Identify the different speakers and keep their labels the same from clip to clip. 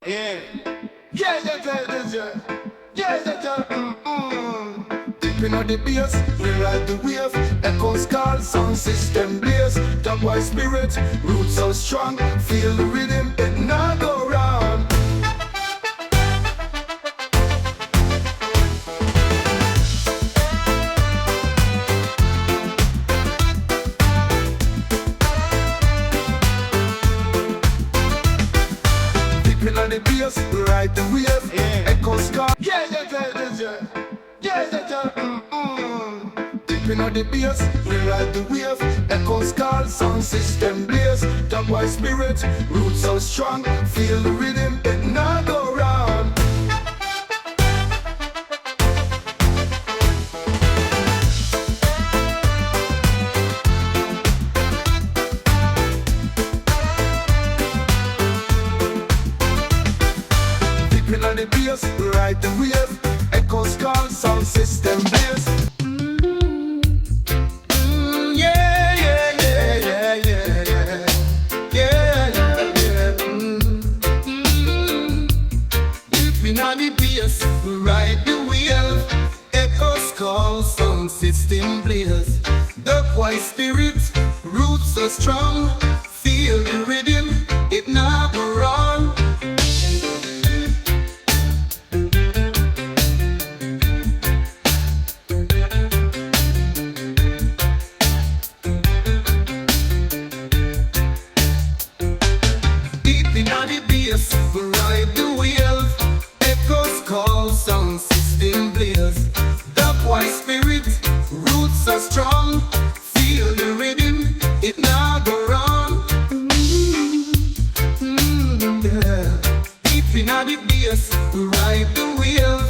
Speaker 1: Yeah. Dipping on the bass, we ride the wave. Echoes call, sound system blaze. Top white spirit, roots so strong. Feel the rhythm, it not go round. Dipping on the bass, we ride the wave. Echoes call, Dipping on the bass, we ride the wave. Echoes call, sound system blaze. Top white spirit, roots so strong. Feel the rhythm, it not go round. Dipping on the bass, we ride the wave. Echoes call, sound system blaze. Ride the wheel, echoes call, sound system blaze. The white spirit, roots so strong. Feel the rhythm, it not go wrong. Deep in the bass, ride the wheel. Echoes call, sound system blaze. The white spirit, roots are strong. Feel the rhythm, it not go wrong. Yeah. Deep in the bass, ride the wheel.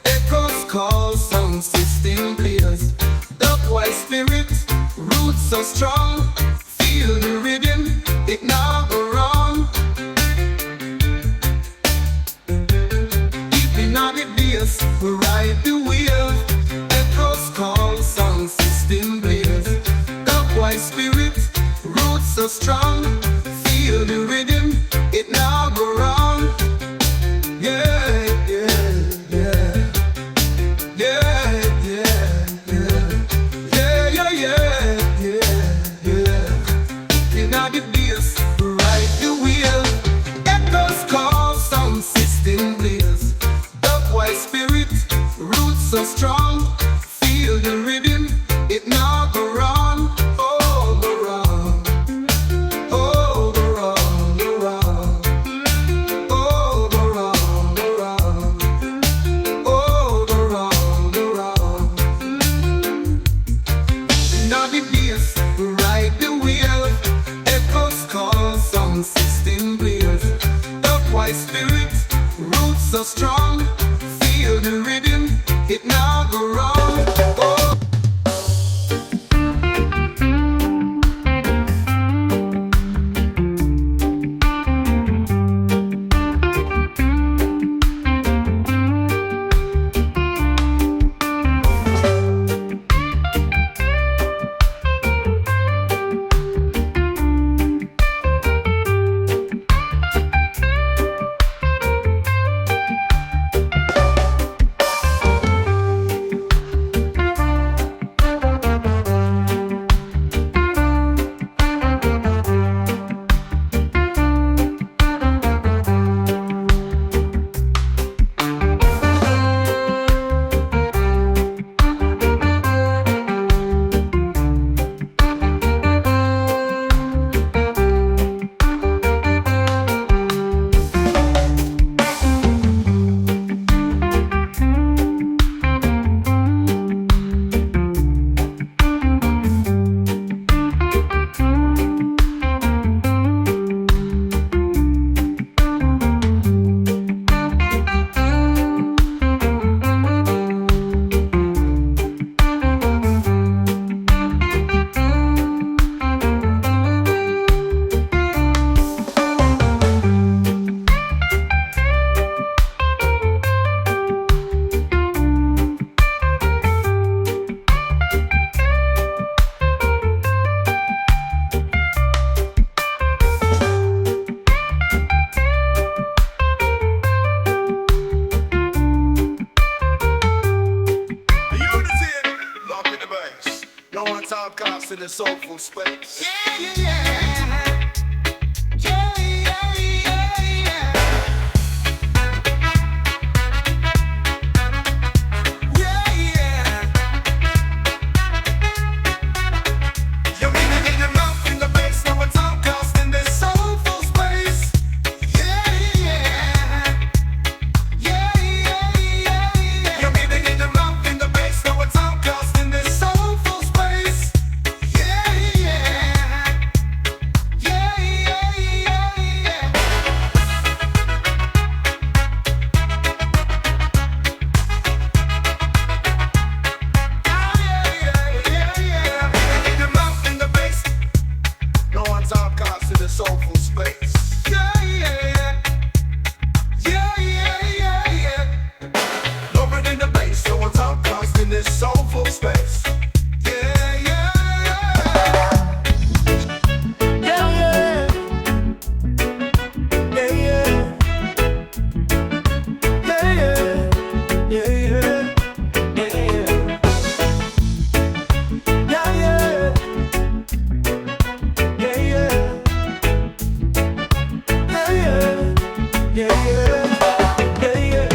Speaker 1: Echoes call, sound system blaze. The white spirit, roots are strong. Feel the rhythm, it not go wrong. Ride the wheel, echoes call, sound system blaze. The white spirit, roots so strong. Feel the rhythm, it now go wrong. Yeah, yeah, yeah. Yeah, yeah, yeah. Yeah, yeah, yeah, yeah, yeah. In the bass, ride the wheel, echoes call, sound system blaze. White spirit, roots so strong. Feel the rhythm, it now go wrong. Oh, go wrong. Oh, go wrong, go wrong. Oh, go wrong, go wrong. Oh, go wrong, go wrong. Now the bass, ride the wheel. Echoes call, sound system blaze. The white spirit, roots so strong. Feel the rhythm, it now go wrong. Oh. in a soulful space. Yeah, yeah, yeah. Yeah, yeah, yeah, yeah. Yeah, yeah. You're meaning in your mouth, in the bass, now it's outcast in this soulful space. Yeah, yeah. Yeah, yeah, yeah, yeah. You're meaning in your mouth, in the bass, now it's outcast in this soulful space. Yeah, yeah. Yeah, yeah, yeah, yeah. In the mouth, in the bass, no one's outcast in the soulful space. Yeah, yeah, yeah, yeah, yeah, yeah. Lower in the bass, no one's outcast in this soulful space. Yeah, yeah, yeah. Yeah, yeah. Yeah, yeah. Yeah, yeah. Yeah, yeah. Yeah, yeah. Yeah, yeah. Yeah, yeah. Yeah, yeah. Yeah, yeah.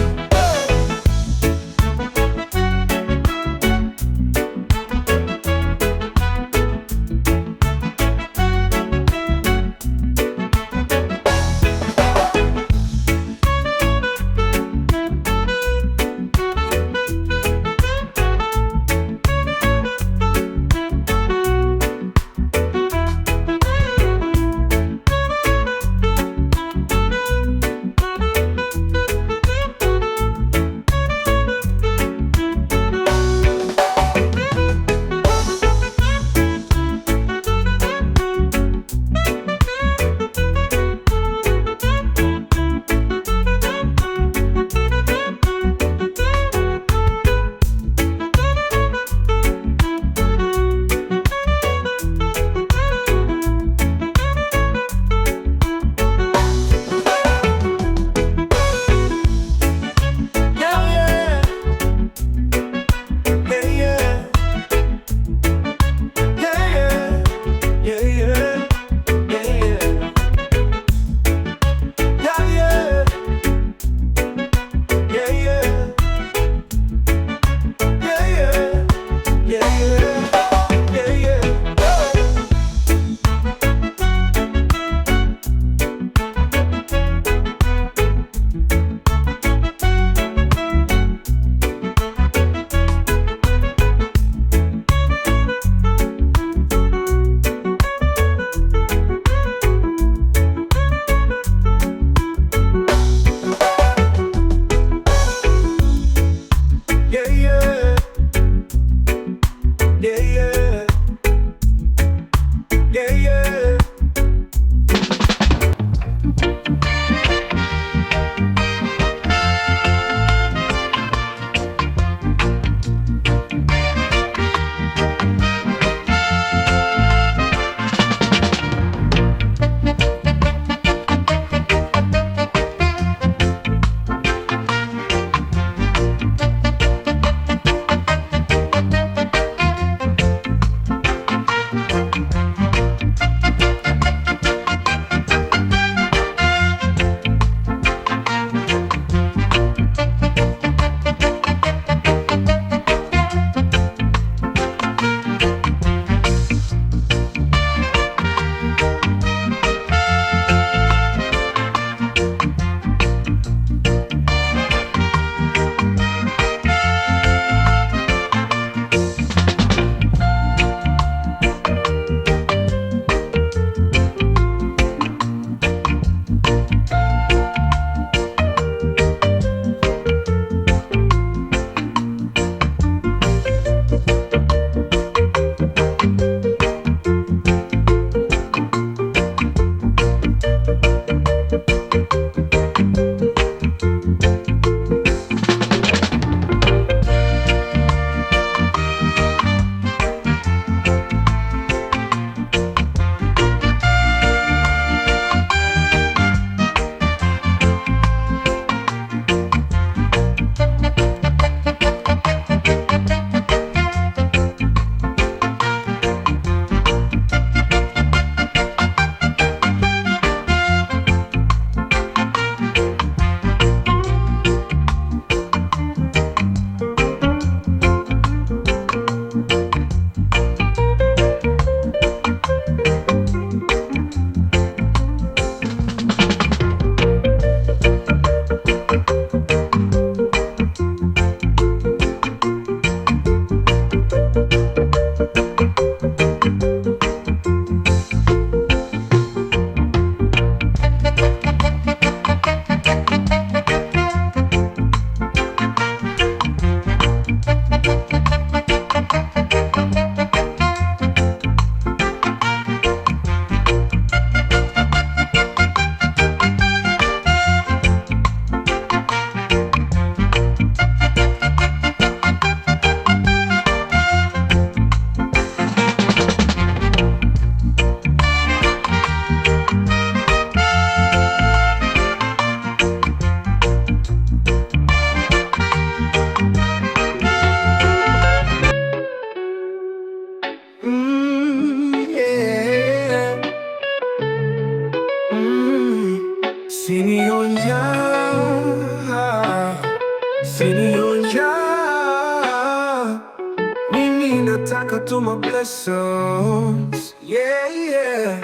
Speaker 1: to my blessings. Yeah, yeah.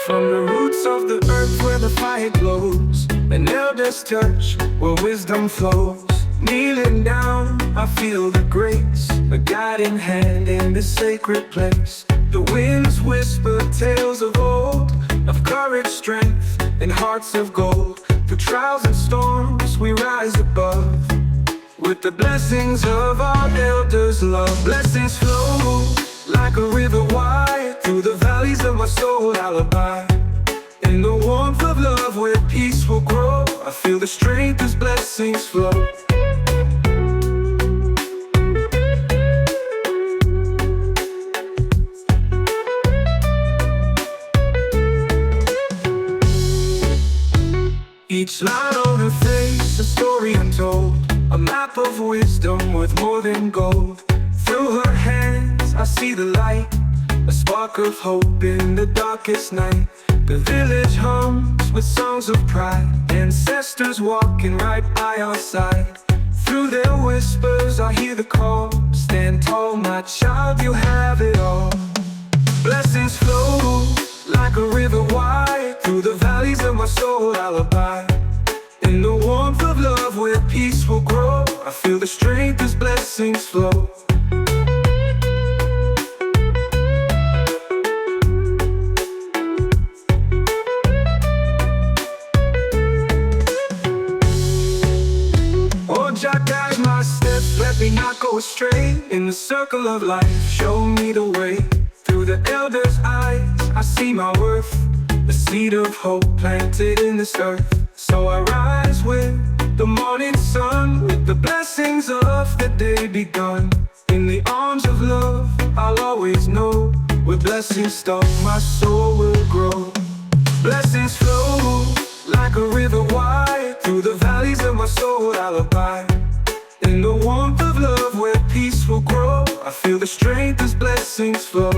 Speaker 1: From the roots of the earth where the fire glows, an elder's touch where wisdom flows. Kneeling down, I feel the grace, a guiding hand in this sacred place. The winds whisper tales of old, of courage, strength, and hearts of gold. Through trials and storms, we rise above, with the blessings of our elders' love. Blessings flow like a river wide, through the valleys of my soul lullaby. In the warmth of love where peace will grow, I feel the strength as blessings flow. Each line on her face, a story untold, a map of wisdom worth more than gold. Through her hands, I see the light, a spark of hope in the darkest night. The village hums with songs of pride, ancestors walking right by our side. Through their whispers, I hear the call, stand tall, my child, you have it all. Blessings flow like a river wide, through the valleys of my soul lullaby. In the warmth of love where peace will grow, I feel the strength as blessings flow. Oh Jah, guide my steps, let me not go astray. In the circle of life, show me the way. Through the elders' eyes, I see my worth, the seed of hope planted in this earth. So I rise with the morning sun, with the blessings of the day begun. In the arms of love, I'll always know, where blessings start, my soul will grow. Blessings flow like a river wide, through the valleys of my soul lullaby. In the warmth of love where peace will grow, I feel the strength as blessings flow.